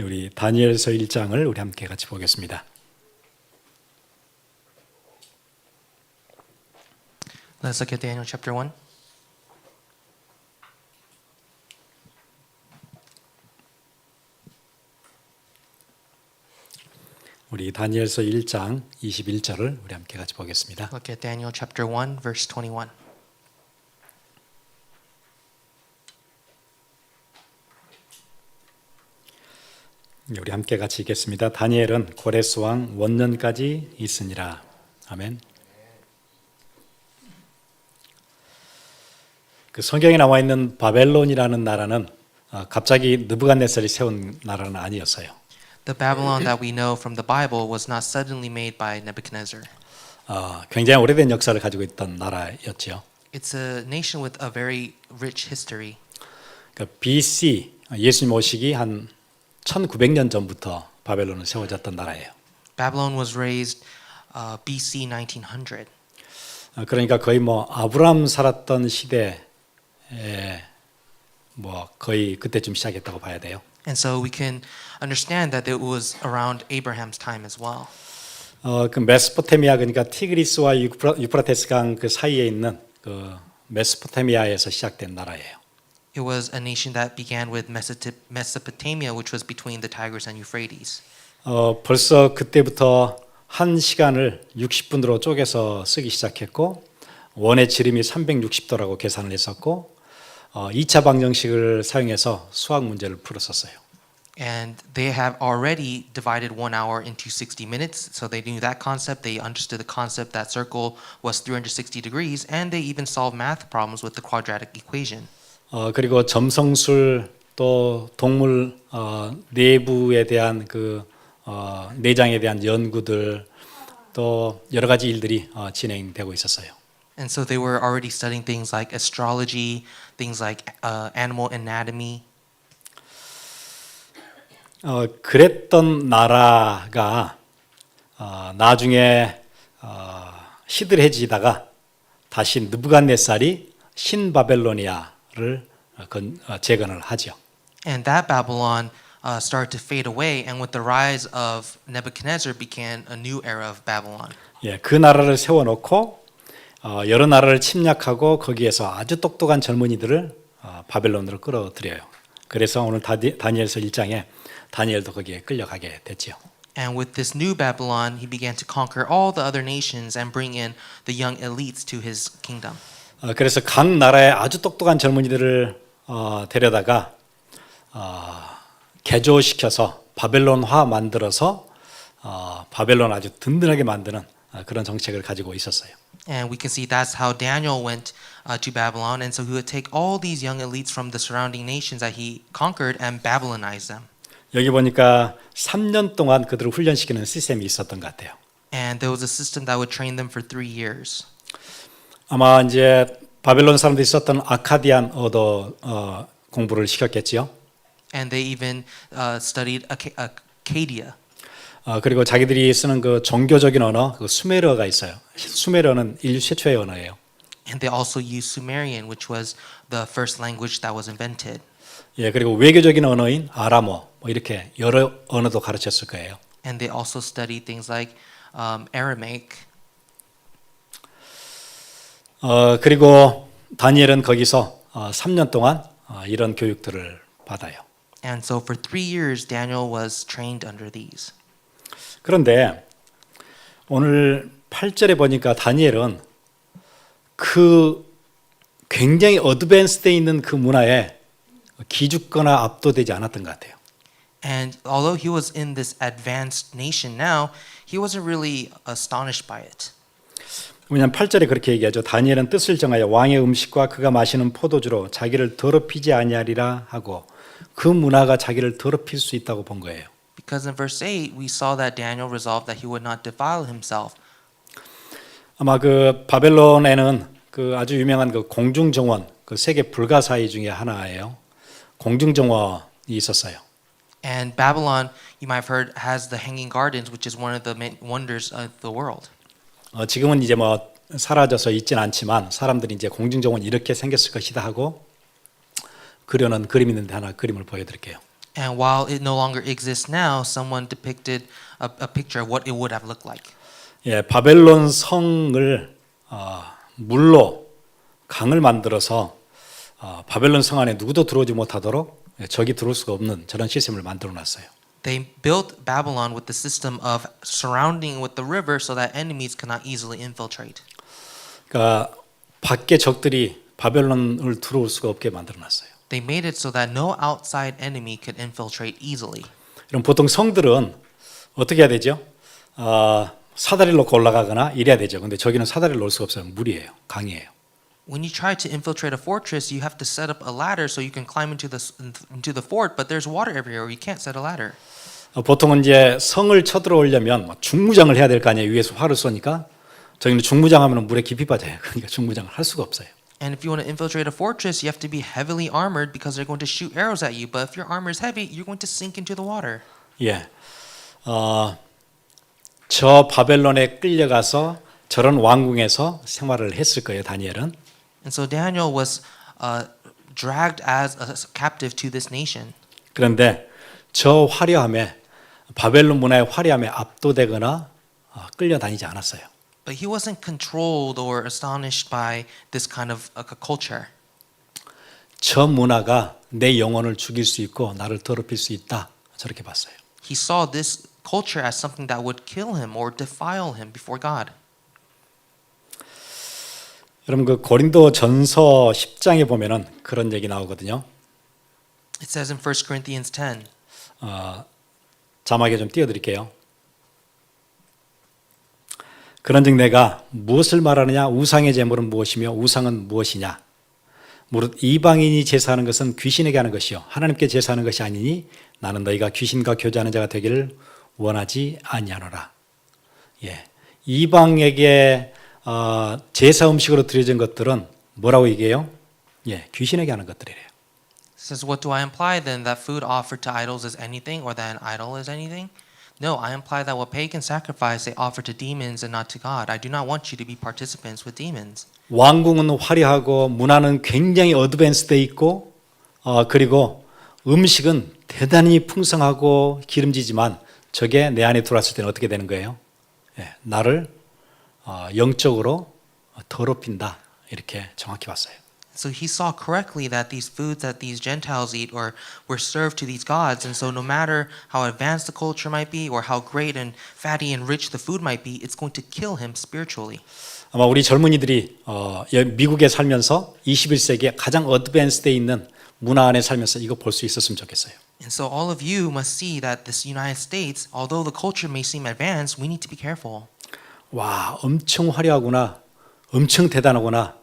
우리 다니엘서 1장을 우리 함께 같이 보겠습니다. Let's look at Daniel chapter 1. 우리 다니엘서 1장 21절을 우리 함께 같이 보겠습니다. Look at Daniel chapter 1 verse 21. 우리 함께 같이 읽겠습니다. 다니엘은 고레스 왕 원년까지 있으니라. 아멘. 그 성경에 나와 있는 바벨론이라는 나라는 갑자기 느부갓네살이 세운 나라는 아니었어요. The Babylon that we know from the Bible was not suddenly made by Nebuchadnezzar. 굉장히 오래된 역사를 가지고 있던 나라였죠. It's a nation with a very rich history. 그러니까 BC 예수님 오시기 한 1900년 전부터 바벨론은 세워졌던 나라예요. Babylon was raised BC 1900. 그러니까 거의 아브라함 살았던 시대에 거의 그때쯤 시작했다고 봐야 돼요. And so we can understand that it was around Abraham's time as well. 그 메소포타미아 그러니까 티그리스와 유프라테스 강 그 사이에 있는 그 메소포타미아에서 시작된 나라예요. It was a nation that began with Mesopotamia, which was between the Tigris and Euphrates. 벌써 그때부터 한 시간을 60분으로 쪼개서 쓰기 시작했고 원의 지름이 360도라고 계산을 했었고 2차 방정식을 사용해서 수학 문제를 풀었었어요. And they have already divided 1 hour into 60 minutes. So they knew that concept. They understood the concept that circle was 360 degrees. And they even solved math problems with the quadratic equation. 그리고 점성술 또 동물 내부에 대한 그 내장에 대한 연구들 또 여러 가지 일들이 진행되고 있었어요. And so they were already studying things like astrology, things like animal anatomy. 그랬던 나라가 나중에 시들해지다가 다시 느부갓네살이 신바벨로니아를 재건을 하죠. And that Babylon started to fade away, and with the rise of Nebuchadnezzar began a new era of Babylon. 예, 그 나라를 세워놓고 여러 나라를 침략하고 거기에서 아주 똑똑한 젊은이들을 바벨론으로 끌어들여요. 그래서 오늘 다니엘서 1장에 다니엘도 거기에 끌려가게 됐죠. And with this new Babylon, he began to conquer all the other nations and bring in the young elites to his kingdom. 그래서 각 나라의 아주 똑똑한 젊은이들을 데려다가 개조시켜서 바벨론화 만들어서 바벨론 아주 든든하게 만드는 그런 정책을 가지고 있었어요. And we can see that's how Daniel went to Babylon. And so he would take all these young elites from the surrounding nations that he conquered and Babylonize them. 여기 보니까 3년 동안 그들을 훈련시키는 시스템이 있었던 것 같아요. And there was a system that would train them for 3 years. 아마 이제 바벨론 사람들이 썼던 아카디안 어도 공부를 시켰겠지요. And they even studied Accadia. 그리고 자기들이 쓰는 그 종교적인 언어, 그 수메르어가 있어요. 수메르어는 인류 최초의 언어예요. And they also used Sumerian, which was the first language that was invented. 예, 그리고 외교적인 언어인 아람어, 이렇게 여러 언어도 가르쳤을 거예요. And they also studied things like Aramaic. 그리고 다니엘은 거기서 3년 동안 이런 교육들을 받아요. And so for 3 years, Daniel was trained under these. 그런데 오늘 8절에 보니까 다니엘은 그 굉장히 어드밴스되어 있는 그 문화에 기죽거나 압도되지 않았던 것 같아요. And although he was in this advanced nation now, he wasn't really astonished by it. 왜냐하면 8절에 그렇게 얘기하죠. 다니엘은 뜻을 정하여 왕의 음식과 그가 마시는 포도주로 자기를 더럽히지 아니하리라 하고 그 문화가 자기를 더럽힐 수 있다고 본 거예요. Because in verse 8, we saw that Daniel resolved that he would not defile himself. 아마 그 바벨론에는 그 아주 유명한 그 공중정원, 그 세계 불가사의 중에 하나예요. 공중정원이 있었어요. And Babylon, you might have heard, has the Hanging Gardens, which is one of the wonders of the world. 지금은 이제 사라져서 있진 않지만 사람들이 이제 공중정원 이렇게 생겼을 것이다 하고 그려놓은 그림이 있는데 하나 그림을 보여드릴게요. And while it no longer exists now, someone depicted a picture of what it would have looked like. 예, 바벨론 성을 물로 강을 만들어서 바벨론 성 안에 누구도 들어오지 못하도록 적이 들어올 수가 없는 저런 시스템을 만들어 놨어요. They built Babylon with the system of surrounding with the river so that enemies could not easily infiltrate. 그러니까 밖에 적들이 바벨론을 들어올 수가 없게 만들어 놨어요. They made it so that no outside enemy could infiltrate easily. 그럼 보통 성들은 어떻게 해야 되죠? 사다리를 놓고 올라가거나 이래야 되죠. 근데 저기는 사다리를 놓을 수가 없어요. 물이에요. 강이에요. When you try to infiltrate a fortress, you have to set up a ladder so you can climb into the fort, but there's water everywhere. You can't set a ladder. 보통은 이제 성을 쳐들어오려면 중무장을 해야 될 거 아니에요. 위에서 활을 쏘니까 저기는 중무장하면 물에 깊이 빠져요. 그러니까 중무장을 할 수가 없어요. And if you want to infiltrate a fortress, you have to be heavily armored because they're going to shoot arrows at you. But if your armor is heavy, you're going to sink into the water. 예, 저 바벨론에 끌려가서 저런 왕궁에서 생활을 했을 거예요. 다니엘은. And so Daniel was dragged as a captive to this nation. 그런데 저 화려함에 바벨론 문화의 화려함에 압도되거나 끌려다니지 않았어요. But he wasn't controlled or astonished by this kind of culture. 저 문화가 내 영혼을 죽일 수 있고 나를 더럽힐 수 있다. 저렇게 봤어요. He saw this culture as something that would kill him or defile him before God. 여러분 그 고린도 전서 10장에 보면은 그런 얘기 나오거든요. It says in 1 Corinthians 10. 자막에 좀 띄워드릴게요. 그런즉 내가 무엇을 말하느냐? 우상의 제물은 무엇이며 우상은 무엇이냐? 무릇 이방인이 제사하는 것은 귀신에게 하는 것이요 하나님께 제사하는 것이 아니니 나는 너희가 귀신과 교제하는 자가 되기를 원하지 아니하노라. 예, 이방에게 제사 음식으로 드려진 것들은 뭐라고 얘기해요? 예, 귀신에게 하는 것들이래요. It says, what do I imply then? That food offered to idols is anything or that an idol is anything? No, I imply that what pagans sacrifice they offer to demons and not to God. I do not want you to be participants with demons. 왕궁은 화려하고 문화는 굉장히 어드밴스돼 있고 그리고 음식은 대단히 풍성하고 기름지지만 저게 내 안에 들어왔을 때는 어떻게 되는 거예요? 예, 나를 영적으로 더럽힌다 이렇게 정확히 봤어요. So he saw correctly that these foods that these Gentiles eat or were served to these gods, and so no matter how advanced the culture might be or how great and fatty and rich the food might be, it's going to kill him spiritually. 아마 우리 젊은이들이 미국에 살면서 21세기에 가장 어드밴스돼 있는 문화 안에 살면서 이거 볼 수 있었으면 좋겠어요. And so all of you must see that this United States, although the culture may seem advanced, we need to be careful. 와, 엄청 화려하구나, 엄청 대단하구나.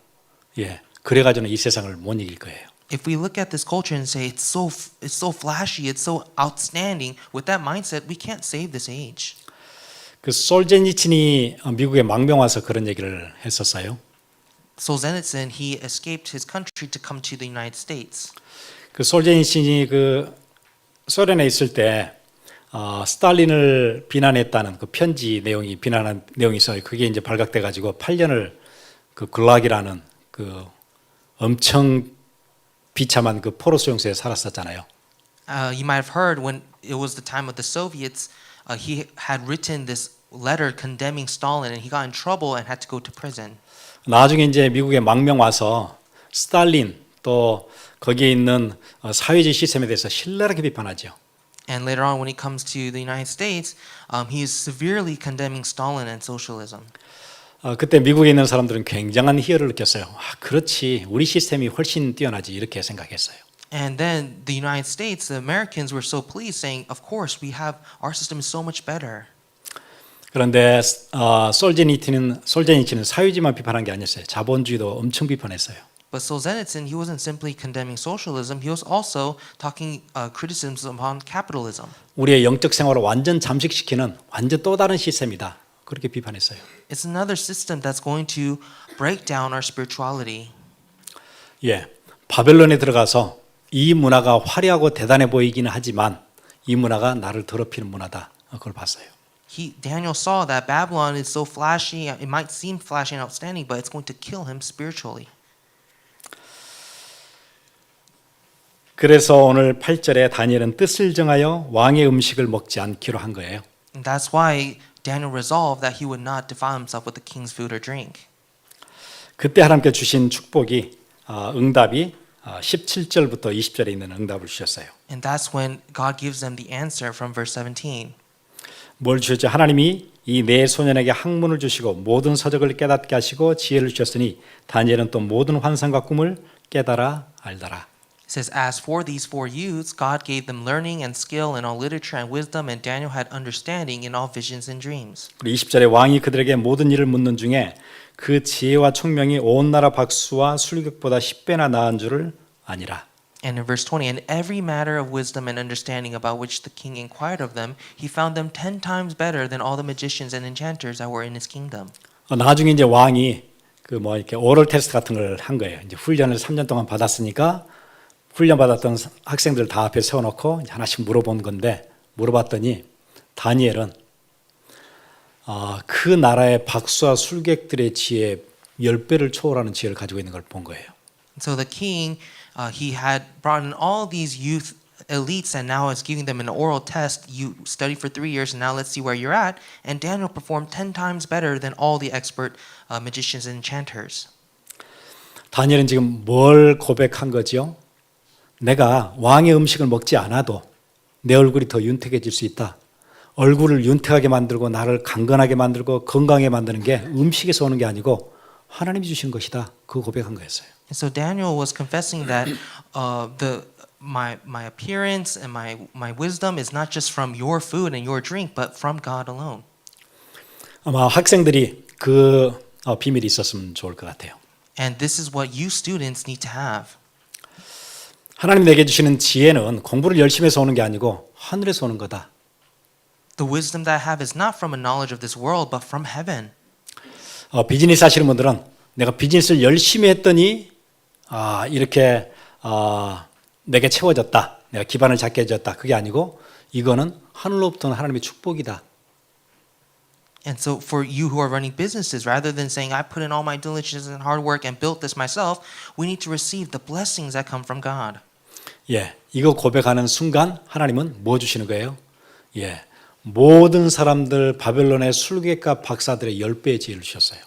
예, 그래가지고는 이 세상을 못 이길 거예요. If we look at this culture and say it's so flashy, it's so outstanding, with that mindset, we can't save this age. 그 솔제니친이 미국에 망명 와서 그런 얘기를 했었어요. Solzhenitsyn, he escaped his country to come to the United States. 그 솔제니친이 그 소련에 있을 때 스탈린을 비난했다는 그 편지 내용이 비난한 내용이 있어요. 그게 이제 발각돼 가지고 8년을 그 글락이라는 그 엄청 비참한 그 포로 수용소에 살았었잖아요. You might have heard when it was the time of the Soviets, he had written this letter condemning Stalin, and he got in trouble and had to go to prison. 나중에 이제 미국에 망명 와서 스탈린 또 거기에 있는 사회주의 시스템에 대해서 신랄하게 비판하죠. And later on, when he comes to the United States, he is severely condemning Stalin and socialism. 그때 미국에 있는 사람들은 굉장한 희열을 느꼈어요. 그렇지, 우리 시스템이 훨씬 뛰어나지 이렇게 생각했어요. And then the United States, the Americans were so pleased, saying, "Of course, our system is so much better." 그런데 솔제니친은 사회주의만 비판한 게 아니었어요. 자본주의도 엄청 비판했어요. But Solzhenitsyn, he wasn't simply condemning socialism; he was also talking criticisms upon capitalism. 우리의 영적 생활을 완전 잠식시키는 완전 또 다른 시스템이다. 그렇게 비판했어요. It's another system that's going to break down our spirituality. 예, 바벨론에 들어가서 이 문화가 화려하고 대단해 보이기는 하지만 이 문화가 나를 더럽히는 문화다. 그걸 봤어요. Daniel saw that Babylon is so flashy. It might seem flashy and outstanding, but it's going to kill him spiritually. 그래서 오늘 8절에 다니엘은 뜻을 정하여 왕의 음식을 먹지 않기로 한 거예요. And that's why Daniel resolved that he would not defile himself with the king's food or drink. 그때 하나님께 주신 축복이 응답이 17절부터 20절에 있는 응답을 주셨어요. And that's when God gives them the answer from verse 17. 뭘 주셨죠? 하나님이 이 네 소년에게 학문을 주시고 모든 서적을 깨닫게 하시고 지혜를 주셨으니 다니엘은 또 모든 환상과 꿈을 깨달아 알더라. It says, as for these four youths, God gave them learning and skill in all literature and wisdom, and Daniel had understanding in all visions and dreams. 그리고 20절에 왕이 그들에게 모든 일을 묻는 중에 그 지혜와 총명이 온 나라 박수와 술객보다 10배나 나은 줄을 아니라. And in verse 20, and every matter of wisdom and understanding about which the king inquired of them, he found them 10 times better than all the magicians and enchanters that were in his kingdom. 나중에 이제 왕이 이렇게 오럴 테스트 같은 걸 한 거예요. 이제 훈련을 3년 동안 받았으니까 훈련 받았던 학생들 다 앞에 세워놓고 하나씩 물어본 건데 물어봤더니 다니엘은 그 나라의 박수와 술객들의 지혜 10배를 초월하는 지혜를 가지고 있는 걸 본 거예요. So the king, he had brought in all these youth elites and now is giving them an oral test. You study for 3 years and now let's see where you're at. And Daniel performed 10 times better than all the expert magicians and enchanters. 다니엘은 지금 뭘 고백한 거죠? 내가 왕의 음식을 먹지 않아도 내 얼굴이 더 윤택해질 수 있다. 얼굴을 윤택하게 만들고 나를 강건하게 만들고 건강하게 만드는 게 음식에서 오는 게 아니고 하나님이 주신 것이다. 그 고백한 거였어요. And so Daniel was confessing that my appearance and my wisdom is not just from your food and your drink, but from God alone. 아마 학생들이 그 비밀이 있었으면 좋을 것 같아요. And this is what you students need to have. 하나님 내게 주시는 지혜는 공부를 열심히 해서 오는 게 아니고 하늘에서 오는 거다. The wisdom that I have is not from a knowledge of this world, but from heaven. 비즈니스 하시는 분들은 내가 비즈니스를 열심히 했더니 이렇게 내게 채워졌다. 내가 기반을 잡게 해줬다. 그게 아니고 이거는 하늘로부터 오는 하나님의 축복이다. And so for you who are running businesses, rather than saying, I put in all my diligence and hard work and built this myself, we need to receive the blessings that come from God. 예, 이거 고백하는 순간 하나님은 뭐 주시는 거예요? 예, 모든 사람들 바벨론의 술객과 박사들의 10배의 지혜를 주셨어요.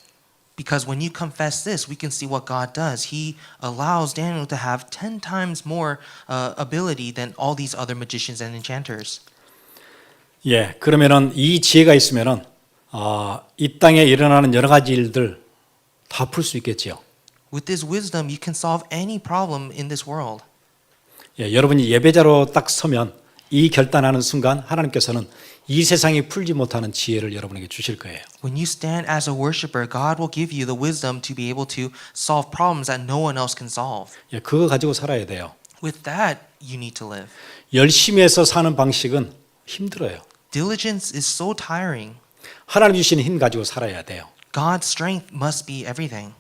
Because when you confess this, we can see what God does. He allows Daniel to have 10 times more ability than all these other magicians and enchanters. 예, 그러면은 이 지혜가 있으면은 이 땅에 일어나는 여러 가지 일들 다 풀 수 있겠지요. With this wisdom, you can solve any problem in this world. 예, 여러분이 예배자로 딱 서면 이 결단하는 순간 하나님께서는 이 세상이 풀지 못하는 지혜를 여러분에게 주실 거예요. When you stand as a worshiper, God will give you the wisdom to be able to solve problems that no one else can solve. 예, 그거 가지고 살아야 돼요. With that, you need to live. 열심히 해서 사는 방식은 힘들어요. Diligence is so tiring. 하나님 주시는 힘 가지고 살아야 돼요. God's strength must be everything.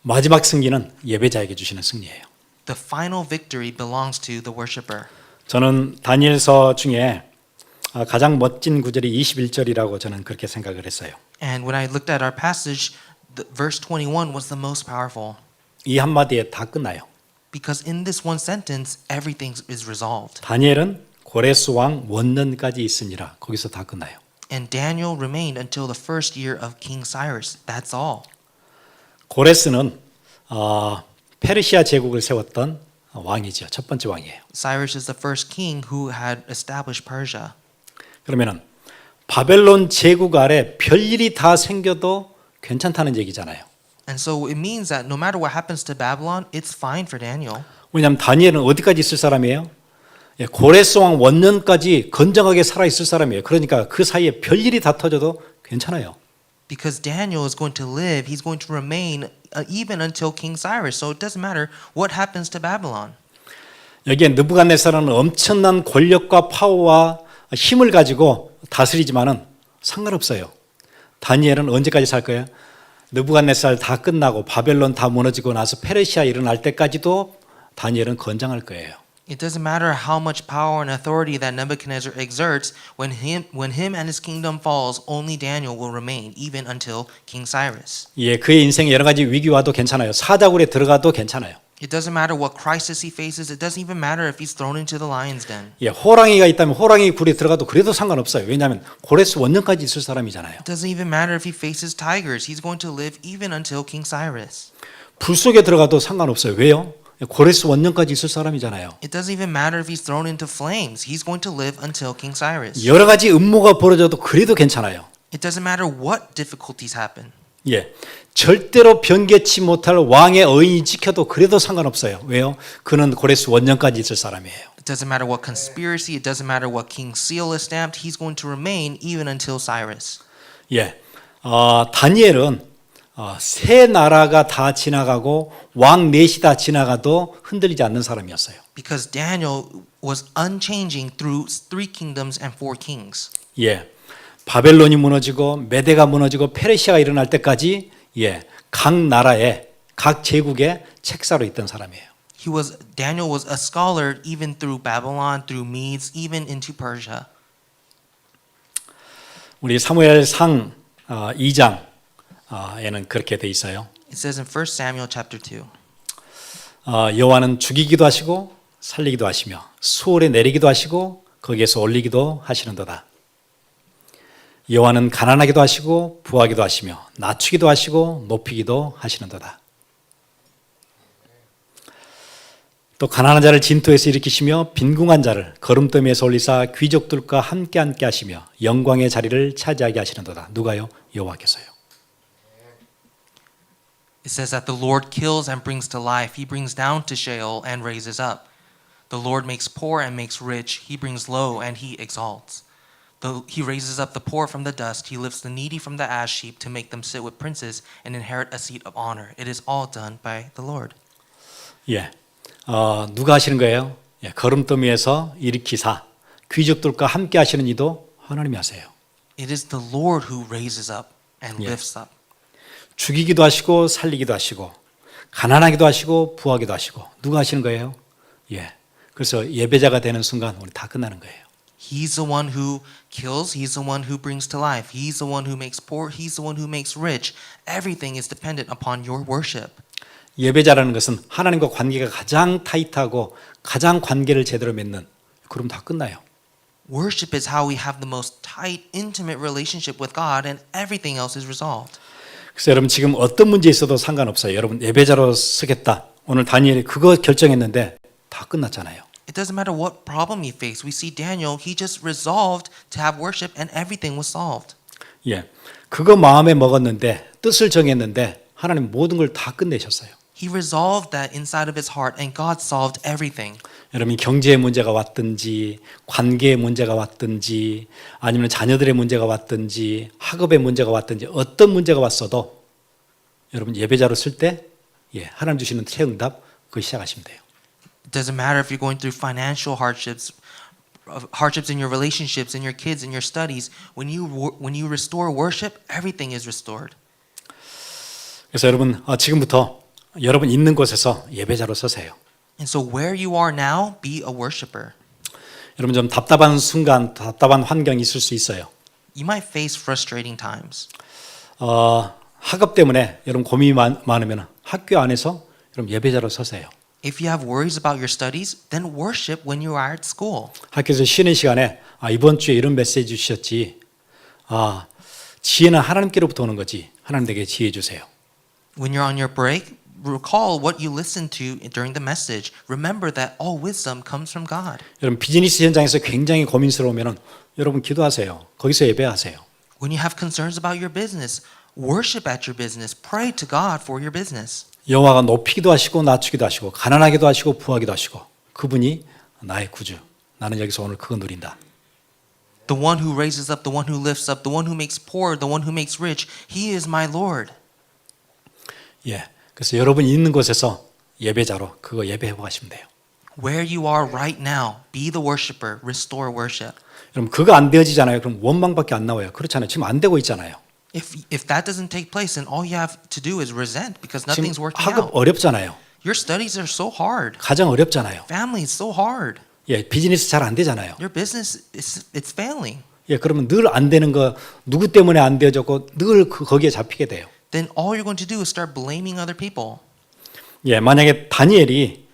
마지막 승리는 예배자에게 주시는 승리예요. The final victory belongs to the worshiper. 저는 다니엘서 중에 가장 멋진 구절이 21절이라고 저는 그렇게 생각을 했어요. And when I looked at our passage, verse 21 was the most powerful. 이 한마디에 다 끝나요. Because in this one sentence, everything is resolved. 다니엘은 고레스 왕 원년까지 있으니라. 거기서 다 끝나요. And Daniel remained until the first year of King Cyrus. That's all. 고레스는 페르시아 제국을 세웠던 왕이죠. 첫 번째 왕이에요. Cyrus is the first king who had established Persia. 그러면은 바벨론 제국 아래 별일이 다 생겨도 괜찮다는 얘기잖아요. And so it means that no matter what happens to Babylon, it's fine for Daniel. 왜냐하면 다니엘은 어디까지 있을 사람이에요? 예, 고레스 왕 원년까지 건장하게 살아 있을 사람이에요. 그러니까 그 사이에 별일이 다 터져도 괜찮아요. Because Daniel is going to live, he's going to remain even until King Cyrus. So it doesn't matter what happens to Babylon. 여기에 느부갓네살은 엄청난 권력과 파워와 힘을 가지고 다스리지만은 상관없어요. 다니엘은 언제까지 살 거예요? 느부갓네살 다 끝나고 바벨론 다 무너지고 나서 페르시아 일어날 때까지도 다니엘은 건장할 거예요. It doesn't matter how much power and authority that Nebuchadnezzar exerts. When him and his kingdom falls, only Daniel will remain, even until King Cyrus. 예, 그의 인생에 여러 가지 위기 와도 괜찮아요. 사자굴에 들어가도 괜찮아요. It doesn't matter what crisis he faces. It doesn't even matter if he's thrown into the lion's den. 예, 호랑이가 있다면 호랑이 굴에 들어가도 그래도 상관없어요. 왜냐하면 고레스 원년까지 있을 사람이잖아요. It doesn't even matter if he faces tigers. He's going to live even until King Cyrus. 불 속에 들어가도 상관없어요. 왜요? 고레스 원년까지 있을 사람이잖아요. It doesn't even matter if he's thrown into flames. He's going to live until King Cyrus. 여러 가지 음모가 벌어져도 그래도 괜찮아요. It doesn't matter what difficulties happen. 예, 절대로 변개치 못할 왕의 어인이 찍혀도 그래도 상관없어요. 왜요? 그는 고레스 원년까지 있을 사람이에요. It doesn't matter what conspiracy. It doesn't matter what king seal is stamped. He's going to remain even until Cyrus. 예, 다니엘은 세 나라가 다 지나가고 왕 넷이 다 지나가도 흔들리지 않는 사람이었어요. Because Daniel was unchanging through 3 kingdoms and 4 kings. 예, 바벨론이 무너지고 메대가 무너지고 페르시아가 일어날 때까지 각 나라에 각 제국에 책사로 있던 사람이에요. Daniel was a scholar even through Babylon, through Medes, even into Persia. 우리 사무엘상 2장에는 그렇게 돼 있어요. It says in 1 Samuel chapter 2. 여호와는 죽이기도 하시고 살리기도 하시며 수월에 내리기도 하시고 거기에서 올리기도 하시는도다. 여호와는 가난하기도 하시고 부하기도 하시며 낮추기도 하시고 높이기도 하시는도다. 또 가난한 자를 진토에서 일으키시며 빈궁한 자를 거름더미에서 올리사 귀족들과 함께 앉게 하시며 영광의 자리를 차지하게 하시는도다. 누가요? 여호와께서요. It says that the Lord kills and brings to life. He brings down to Sheol and raises up. The Lord makes poor and makes rich. He brings low and he exalts. He raises up the poor from the dust. He lifts the needy from the ash heap to make them sit with princes and inherit a seat of honor. It is all done by the Lord. 예, 누가 하시는 거예요? 예, 거름더미에서 일으키사 귀족들과 함께 하시는 이도 하나님이 하세요. It is the Lord who raises up and lifts up. 죽이기도 하시고 살리기도 하시고 가난하기도 하시고 부하기도 하시고 누가 하시는 거예요? 예, 그래서 예배자가 되는 순간 우리 다 끝나는 거예요. He's the one who kills. He's the one who brings to life. He's the one who makes poor. He's the one who makes rich. Everything is dependent upon your worship. 예배자라는 것은 하나님과 관계가 가장 타이트하고 가장 관계를 제대로 맺는 그럼 다 끝나요. Worship is how we have the most tight, intimate relationship with God, and everything else is resolved. 그래서 여러분 지금 어떤 문제 있어도 상관없어요. 여러분 예배자로 쓰겠다. 오늘 다니엘이 그거 결정했는데 다 끝났잖아요. It doesn't matter what problem he faced. We see Daniel, he just resolved to have worship and everything was solved. 예, 그거 마음에 먹었는데 뜻을 정했는데 하나님 모든 걸 다 끝내셨어요. He resolved that inside of his heart and God solved everything. 여러분 경제의 문제가 왔든지 관계의 문제가 왔든지 아니면 자녀들의 문제가 왔든지 학업의 문제가 왔든지 어떤 문제가 왔어도 여러분 예배자로 쓸 때 하나님 주시는 최응답 그거 시작하시면 돼요. It doesn't matter if you're going through financial hardships in your relationships, in your kids, in your studies. When you restore worship, everything is restored. 그래서 여러분 지금부터 여러분 있는 곳에서 예배자로 서세요. And so where you are now, be a worshiper. 여러분 좀 답답한 순간, 답답한 환경이 있을 수 있어요. You might face frustrating times. 학업 때문에 여러분 고민이 많으면 학교 안에서 여러분 예배자로 서세요. If you have worries about your studies, then worship when you are at school. 학교에서 쉬는 시간에 이번 주에 이런 메시지 주셨지. 지혜는 하나님께로부터 오는 거지. 하나님 내게 지혜 주세요. When you're on your break, recall what you listened to during the message. Remember that all wisdom comes from God. 여러분 비즈니스 현장에서 굉장히 고민스러우면은 여러분 기도하세요. 거기서 예배하세요. When you have concerns about your business, worship at your business. Pray to God for your business. 여호와가 높이기도 하시고 낮추기도 하시고 가난하기도 하시고 부하기도 하시고 그분이 나의 구주. 나는 여기서 오늘 그거 누린다. The one who raises up, the one who lifts up, the one who makes poor, the one who makes rich. He is my Lord. 예. 그래서 여러분이 있는 곳에서 예배자로 그거 예배해 가시면 돼요. Where you are right now, be the worshiper. Restore worship. 여러분 그거 안 되어지잖아요. 그럼 원망밖에 안 나와요. 그렇잖아요. 지금 안 되고 있잖아요. If that doesn't take place, then all you have to do is resent because 지금 nothing's working 학업 out. 어렵잖아요. Your studies are so hard. 가정 어렵잖아요. Family is so hard. 예, 비즈니스 잘 안 되잖아요. Your business it's failing. 예, 그러면 늘 안 되는 거 누구 때문에 안 되어졌고 늘 거기에 잡히게 돼요. Then all you're going to do is start blaming other people. 예, 만약에 다니엘이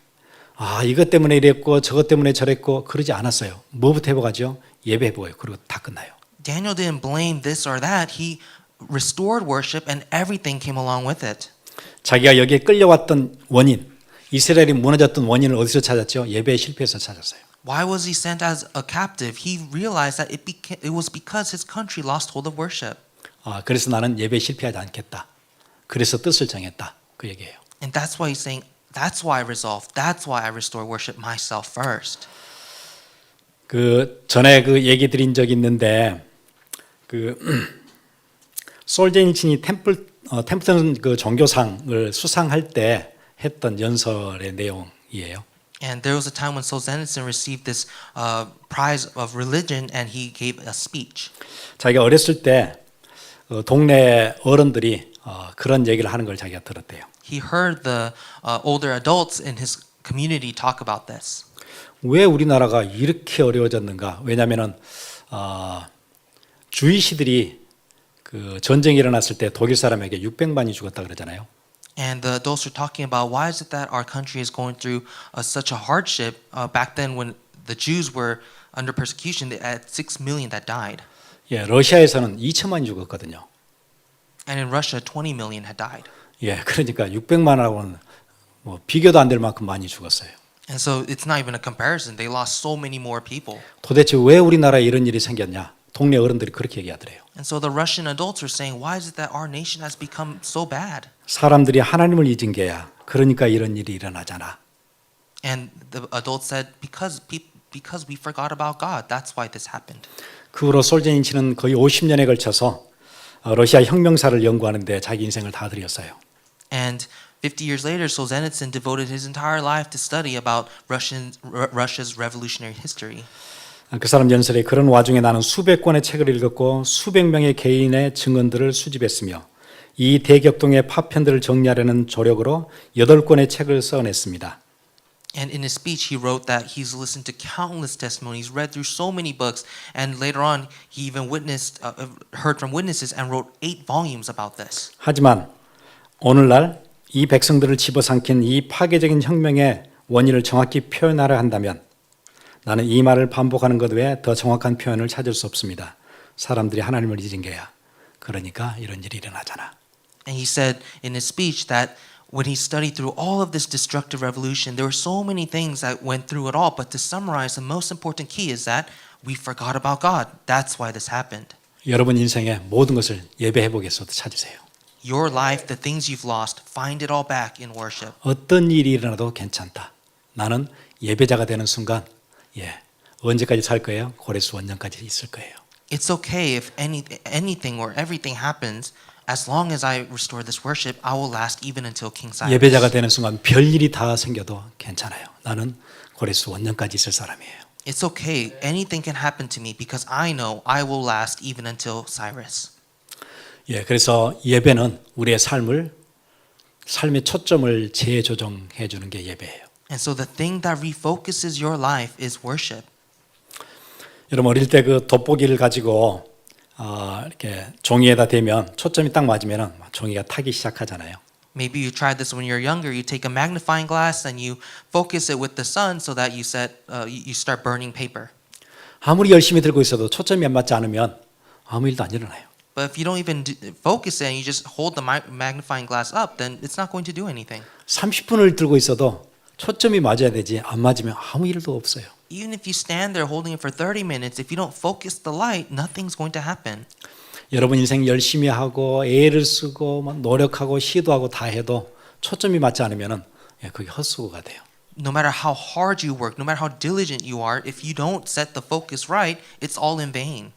이것 때문에 이랬고 저것 때문에 저랬고 그러지 않았어요. 뭐부터 회복하죠? 예배 회복해요. 그리고 다 끝나요. Daniel didn't blame this or that. He restored worship and everything came along with it. 자기가 여기에 끌려왔던 원인, 이스라엘이 무너졌던 원인을 어디서 찾았죠? 예배의 실패에서 찾았어요. Why was he sent as a captive? He realized that it was because his country lost hold of worship. 그래서 나는 예배에 실패하지 않겠다. 그래서 뜻을 정했다. 그 얘기예요. And that's why he's saying, that's why I resolved. That's why I restore worship myself first. 그 전에 그 얘기 드린 적이 있는데 그 솔제니친이 템플턴 그 종교상을 수상할 때 했던 연설의 내용이에요. And there was a time when Solzhenitsyn received this prize of religion, and he gave a speech. 자기가 어렸을 때 동네 어른들이 그런 얘기를 하는 걸 자기가 들었대요. He heard the older adults in his community talk about this. 왜 우리나라가 이렇게 어려워졌는가? 왜냐하면은 주이시들이 그 전쟁이 일어났을 때 독일 사람에게 600만이 죽었다 그러잖아요. And the adults are talking about why is it that our country is going through such a hardship back then when the Jews were under persecution. They had 6 million that died. 예, 러시아에서는 2천만이 죽었거든요. And in Russia, 20 million had died. 예, 그러니까 600만하고는 뭐 비교도 안 될 만큼 많이 죽었어요. And so it's not even a comparison. They lost so many more people. 도대체 왜 우리나라에 이런 일이 생겼냐? 동네 어른들이 그렇게 얘기하더래요. And so the Russian adults are saying, why is it that our nation has become so bad? 사람들이 하나님을 잊은 게야. 그러니까 이런 일이 일어나잖아. And the adults said, because we forgot about God, that's why this happened. 그 후로 솔제니친은 거의 50년에 걸쳐서 러시아 혁명사를 연구하는데 자기 인생을 다 들였어요. And 50 years later, Solzhenitsyn devoted his entire life to study about Russia's revolutionary history. 그 사람 연설에 그런 와중에 나는 수백 권의 책을 읽었고 수백 명의 개인의 증언들을 수집했으며 이 대격동의 파편들을 정리하려는 조력으로 8권의 책을 써냈습니다. And in his speech, he wrote that he's listened to countless testimonies, read through so many books, and later on, he even heard from witnesses and wrote 8 volumes about this. 하지만 오늘날 이 백성들을 집어삼킨 이 파괴적인 혁명의 원인을 정확히 표현하려 한다면 나는 이 말을 반복하는 것 외에 더 정확한 표현을 찾을 수 없습니다. 사람들이 하나님을 잊은 게야. 그러니까 이런 일이 일어나잖아. And he said in his speech that when he studied through all of this destructive revolution, there were so many things that went through it all. But to summarize, the most important key is that we forgot about God. That's why this happened. 여러분 인생의 모든 것을 예배 회복에서도 찾으세요. Your life, the things you've lost, find it all back in worship. 어떤 일이 일어나도 괜찮다. 나는 예배자가 되는 순간 언제까지 살 거예요? 고레스 원년까지 있을 거예요. It's okay if anything or everything happens. As long as I restore this worship, I will last even until King Cyrus. 예배자가 되는 순간 별일이 다 생겨도 괜찮아요. 나는 고레스 원년까지 있을 사람이에요. It's okay. Anything can happen to me because I know I will last even until Cyrus. 그래서 예배는 우리의 삶의 초점을 재조정해 주는 게 예배예요. And so the thing that refocuses your life is worship. 여러분 어릴 때 그 돋보기를 가지고 이렇게 종이에다 대면 초점이 딱 맞으면 종이가 타기 시작하잖아요. Maybe you tried this when you're younger. You take a magnifying glass and you focus it with the sun so that you start burning paper. 아무리 열심히 들고 있어도 초점이 안 맞지 않으면 아무 일도 안 일어나요. But if you don't even focus it and you just hold the magnifying glass up, then it's not going to do anything. 30분을 들고 있어도 초점이 맞아야 되지 안 맞으면 아무 일도 없어요. Even if you stand there holding it for 30 minutes, if you don't focus the light, nothing's going to happen. 여러분 인생 열심히 하고 애를 쓰고 노력하고 시도하고 다 해도 초점이 맞지 않으면 그게 헛수고가 돼요. No matter how hard you work, no matter how diligent you are, if you don't set the focus right, it's all in vain.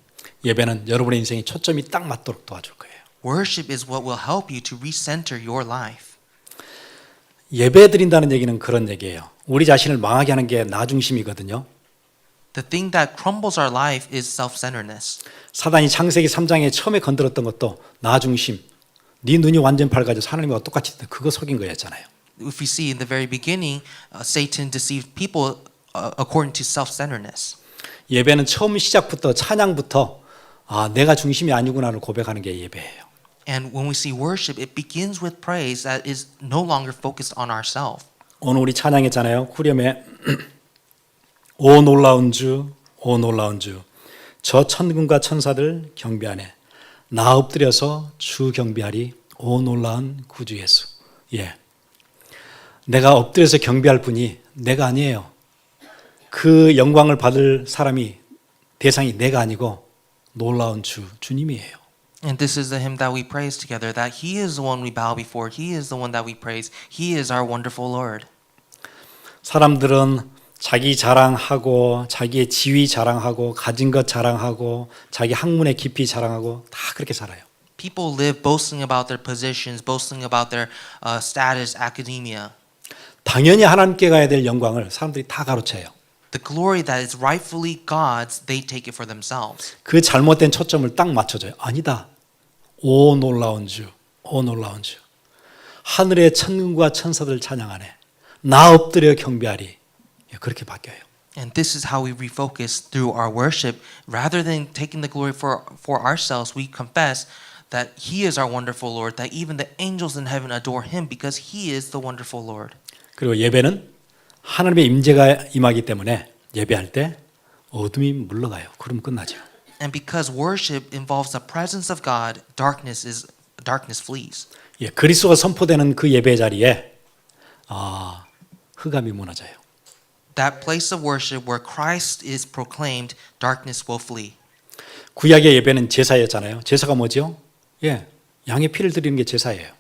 예배는 여러분의 인생이 초점이 딱 맞도록 도와줄 거예요. Worship is what will help you to recenter your life. 예배 드린다는 얘기는 그런 얘기예요. 우리 자신을 망하게 하는 게 나 중심이거든요. The thing that crumbles our life is self-centeredness. 사단이 창세기 3장에 처음에 건드렸던 것도 나 중심. 네 눈이 완전 밝아져서 하나님과 똑같이 그거 속인 거였잖아요. If we see in the very beginning, Satan deceived people according to self-centeredness. 예배는 처음 시작부터 찬양부터 내가 중심이 아니구나를 고백하는 게 예배예요. And when we see worship, it begins with praise that is no longer focused on ourselves. 오늘 우리 찬양했잖아요. 후렴에 오 놀라운 주, 오 놀라운 주, 저 천군과 천사들 경배하네. 나 엎드려서 주 경배하리. 오 놀라운 구주 예수. 예, 내가 엎드려서 경배할 분이 내가 아니에요. 그 영광을 받을 사람이 대상이 내가 아니고 놀라운 주님이에요. And this is the hymn that we praise together, that He is the one we bow before, He is the one that we praise, He is our wonderful Lord. 사람들은 자기 자랑하고 자기의 지위 자랑하고 가진 것 자랑하고 자기 학문의 깊이 자랑하고 다 그렇게 살아요. People live boasting about their positions, boasting about their status, academia. 당연히 하나님께 가야 될 영광을 사람들이 다 가로채요. The glory that is rightfully God's, they take it for themselves. 그 잘못된 초점을 딱 맞춰줘요. 아니다. 오 놀라운 주, 오 놀라운 주. 하늘의 천군과 천사들 찬양하네. 나 엎드려 경배하리. 그렇게 바뀌어요. And this is how we refocus through our worship. Rather than taking the glory for ourselves, we confess that He is our wonderful Lord, that even the angels in heaven adore Him because He is the wonderful Lord. 그리고 예배는 하나님의 임재가 임하기 때문에 예배할 때 어둠이 물러가요. 그럼 끝나죠. And because worship involves the presence of God, darkness flees. 예, 그리스도가 선포되는 그 예배 자리에 흑암이 무너져요. That place of worship where Christ is proclaimed, darkness will flee. 구약의 예배는 제사였잖아요. 제사가 뭐죠? 예, 양의 피를 드리는 게 제사예요.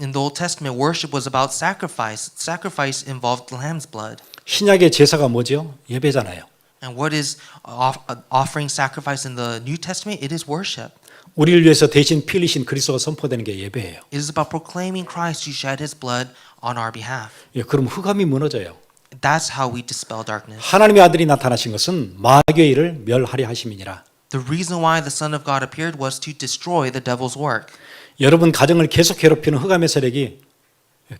In the Old Testament, worship was about sacrifice. Sacrifice involved lamb's blood. 신약의 제사가 뭐죠? 예배잖아요. And what is offering sacrifice in the New Testament? It is worship. 우리를 위해서 대신 피 흘리신 그리스도가 선포되는 게 예배예요. It is about proclaiming Christ who shed His blood on our behalf. 예, 그럼 흑암이 무너져요. That's how we dispel darkness. 하나님의 아들이 나타나신 것은 마귀의 일을 멸하려 하심이니라. The reason why the Son of God appeared was to destroy the devil's work. 여러분 가정을 계속 괴롭히는 흑암의 세력이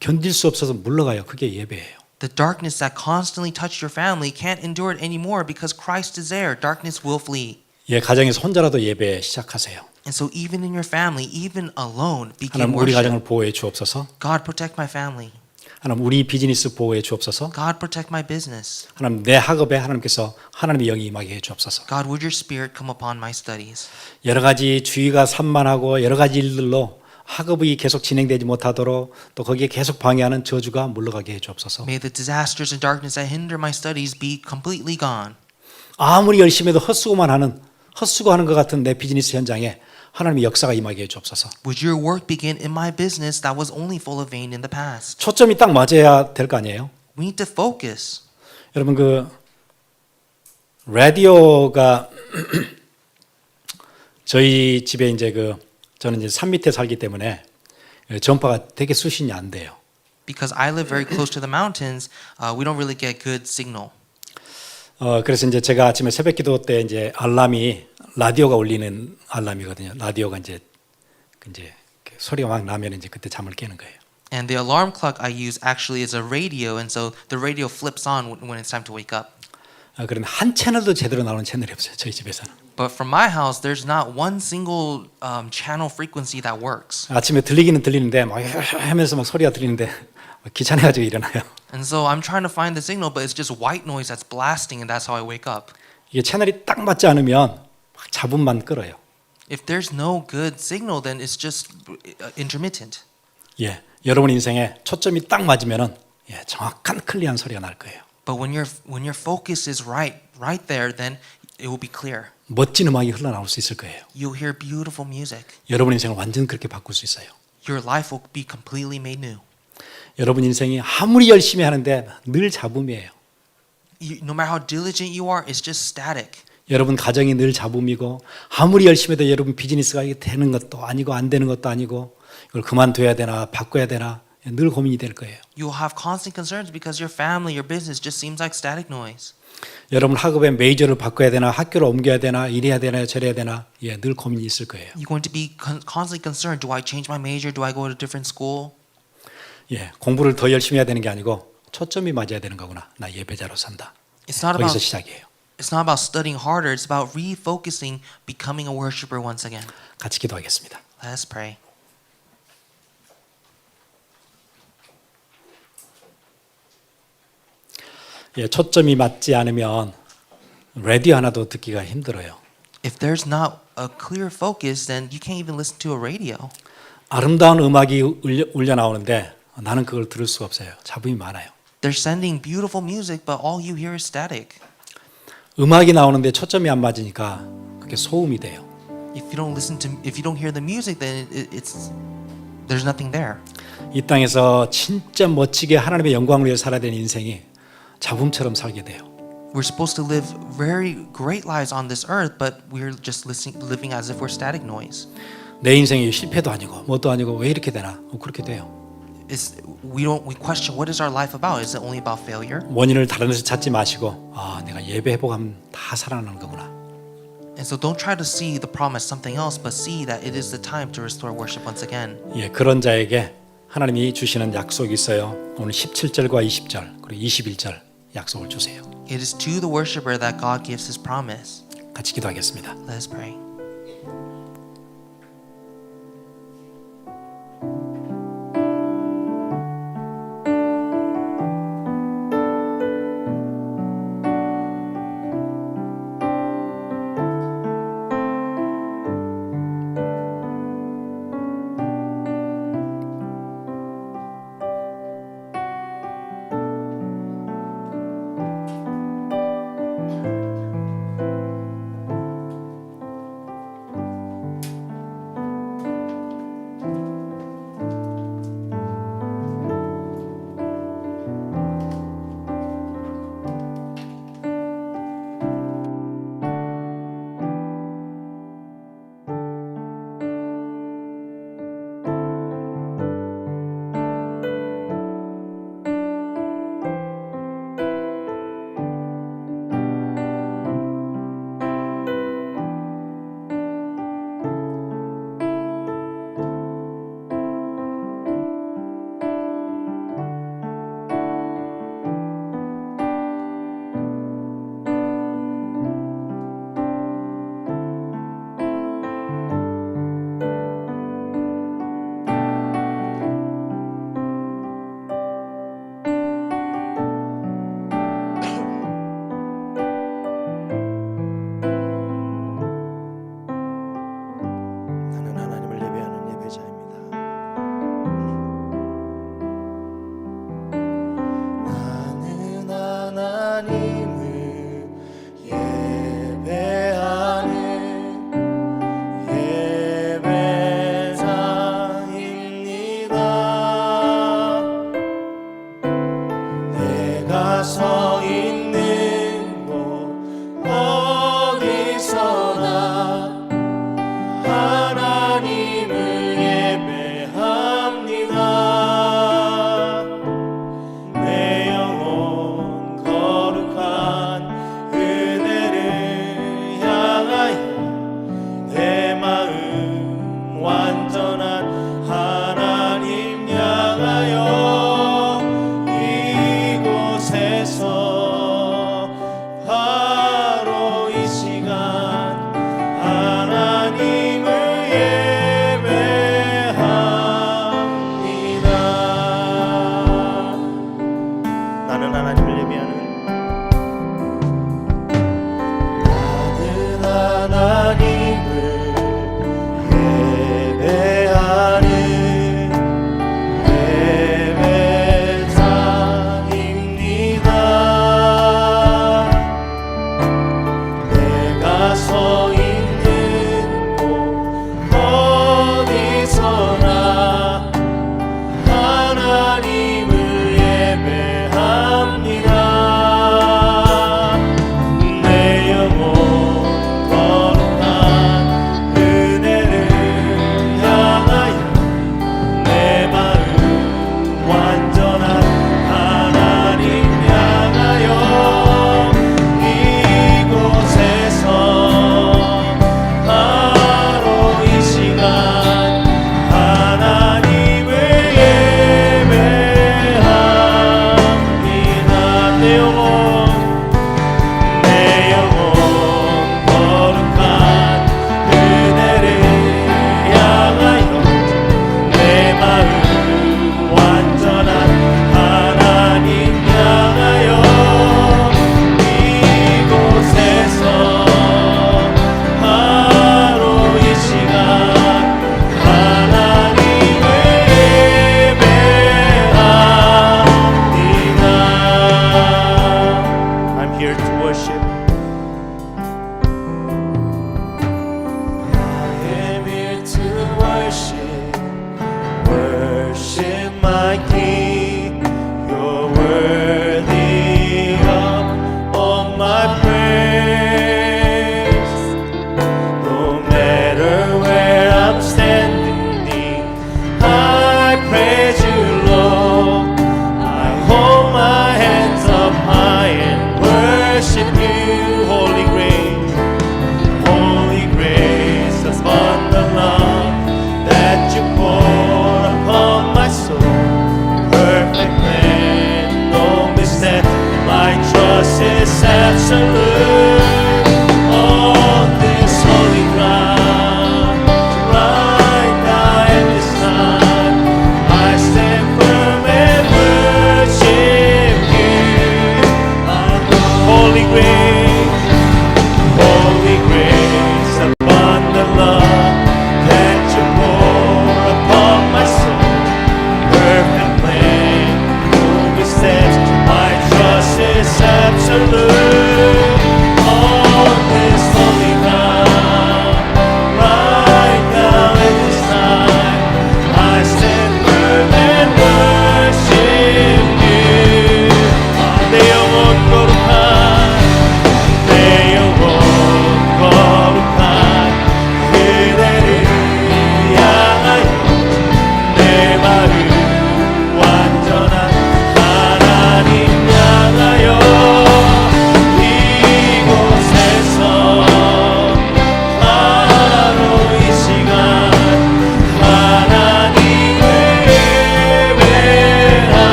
견딜 수 없어서 물러가요. 그게 예배예요. The darkness that constantly touched your family can't endure it anymore because Christ is there. Darkness will flee. 예, 가정에서 혼자라도 예배 시작하세요. And so even in your family, even alone, begin 하나님 우리 worship. 가정을 보호해 주옵소서. God, protect my family. 하나님 우리 비즈니스 보호해 주옵소서. God, protect my business. 하나님 내 학업에 하나님께서 하나님의 영이 임하게 해 주옵소서. God, would your spirit come upon my studies? 여러 가지 주의가 산만하고 여러 가지 일들로 학업이 계속 진행되지 못하도록 또 거기에 계속 방해하는 저주가 물러가게 해 주옵소서. May the disasters and darkness that hinder my studies be completely gone. 아무리 열심히 해도 헛수고하는 것 같은 내 비즈니스 현장에 하나님의 역사가 임하게 해 주옵소서. Would your work begin in my business that was only full of vain in the past? 초점이 딱 맞아야 될 거 아니에요? We need to focus. 여러분 그 라디오가 저희 집에 이제 저는 이제 산 밑에 살기 때문에 전파가 되게 수신이 안 돼요. Because I live very close to the mountains, we don't really get good signal. 그래서 이제 제가 아침에 새벽기도 때 이제 알람이 라디오가 울리는 알람이거든요. 라디오가 이제 소리가 막 나면 이제 그때 잠을 깨는 거예요. And the alarm clock I use actually is a radio, and so the radio flips on when it's time to wake up. 그런데 한 채널도 제대로 나오는 채널이 없어요. 저희 집에서는. But from my house, there's not one single channel frequency that works. 아침에 들리기는 들리는데 막 하면서 막 소리가 들리는데 귀찮아가지고 일어나요. And so I'm trying to find the signal, but it's just white noise that's blasting, and that's how I wake up. 이게 채널이 딱 맞지 않으면 막 잡음만 끌어요. If there's no good signal, then it's just intermittent. 예, 여러분 인생에 초점이 딱 맞으면은 정확한 클리어한 소리가 날 거예요. But when your focus is right there, then it will be clear. 멋진 음악이 흘러나올 수 있을 거예요. You'll hear beautiful music. 여러분 인생을 완전 그렇게 바꿀 수 있어요. Your life will be completely made new. 여러분 인생이 아무리 열심히 하는데 늘 잡음이에요. No matter how diligent you are, it's just static. 여러분 가정이 늘 잡음이고 아무리 열심히 해도 여러분 비즈니스가 되는 것도 아니고 안 되는 것도 아니고 이걸 그만둬야 되나 바꿔야 되나 늘 고민이 될 거예요. You'll have constant concerns because your family, your business just seems like static noise. 여러분 학업의 메이저를 바꿔야 되나 학교를 옮겨야 되나 이래야 되나 저래야 되나 늘 고민이 있을 거예요. You're going to be constantly concerned. Do I change my major? Do I go to a different school? 공부를 더 열심히 해야 되는 게 아니고 초점이 맞아야 되는 거구나. 나 예배자로 산다. It's not 거기서 about 시작이에요. It's not about studying harder. It's about refocusing, becoming a worshiper once again. 같이 기도하겠습니다. Let us pray. 예, 초점이 맞지 않으면 라디오 하나도 듣기가 힘들어요. If there's not a clear focus, then you can't even listen to a radio. 아름다운 음악이 울려 나오는데 나는 그걸 들을 수가 없어요. 잡음이 많아요. They're sending beautiful music, but all you hear is static. 음악이 나오는데 초점이 안 맞으니까 그게 소음이 돼요. If you don't hear the music, then there's nothing there. 이 땅에서 진짜 멋지게 하나님의 영광을 위해 살아야 되는 인생이 잡음처럼 살게 돼요. We're supposed to live very great lives on this earth, but we're just living as if we're static noise. 내 인생이 실패도 아니고 뭣도 아니고 왜 이렇게 되나? 그렇게 돼요. We question what is our life about? Is it only about failure? 원인을 다른 데서 찾지 마시고 내가 예배 회복하면 다 살아나는 거구나. And so don't try to see the problem as something else, but see that it is the time to restore worship once again. 예, 그런 자에게 하나님이 주시는 약속이 있어요. 오늘 17절과 20절 그리고 21절 약속을 주세요. It is to the worshiper that God gives His promise. 같이 기도하겠습니다. Let us pray.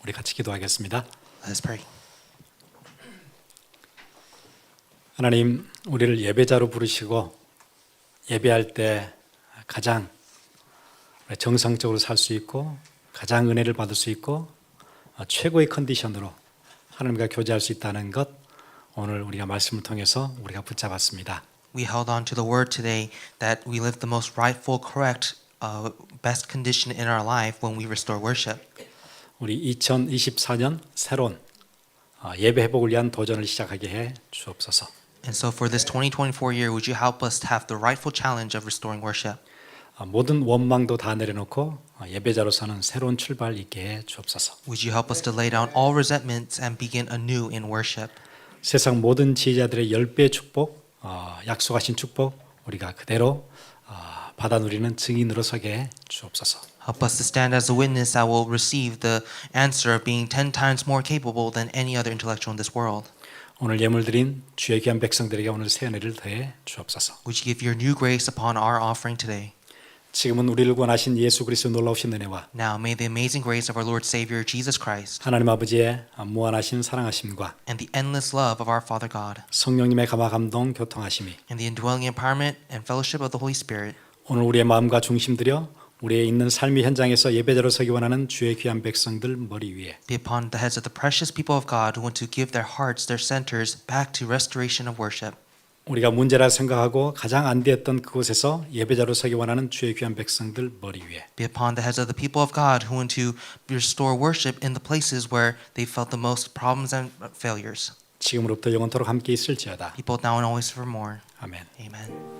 우리 같이 기도하겠습니다. Let's pray. 하나님, 우리를 예배자로 부르시고 예배할 때 가장 정상적으로 살 수 있고 가장 은혜를 받을 수 있고 최고의 컨디션으로 하나님과 교제할 수 있다는 것, 오늘 우리가 말씀을 통해서 우리가 붙잡았습니다. We held on to the word today that we live the most rightful, correct, best condition in our life when we restore worship. 우리 2024년 새로운 예배 회복을 위한 도전을 시작하게 해 주옵소서. And so for this 2024 year, would you help us to have the rightful challenge of restoring worship? 모든 원망도 다 내려놓고 예배자로서는 새로운 출발 있게 해 주옵소서. Would you help us to lay down all resentments and begin anew in worship? 세상 모든 지혜자들의 10배의 축복, 약속하신 축복 우리가 그대로 받아 누리는 증인으로 서게 해 주옵소서. Help us to stand as a witness that will receive the answer of being 10 times more capable than any other intellectual in this world. 오늘 예물 드린 주의 귀한 백성들에게 오늘 새 은혜를 더해 주옵소서. Would you give your new grace upon our offering today? 지금은 우리를 구원하신 예수 그리스도 놀라우신 은혜와 Now may the amazing grace of our Lord Savior Jesus Christ 하나님 아버지의 무한하신 사랑하심과 and the endless love of our Father God 성령님의 감화 감동 교통하심이 and the indwelling empowerment and fellowship of the Holy Spirit 오늘 우리의 마음과 중심 들여 우리의 있는 삶의 현장에서 예배자로 서기 원하는 주의 귀한 백성들 머리 위에 be upon the heads of the precious people of God who want to give their hearts, their centers back to restoration of worship. 우리가 문제라 생각하고 가장 안 되었던 그곳에서 예배자로 서기 원하는 주의 귀한 백성들 머리 위에 Be upon the heads of the people of God who want to restore worship in the places where they felt the most problems and failures. 지금으로부터 영원토록 함께 있을지어다. People now and always forevermore. 아멘. Amen.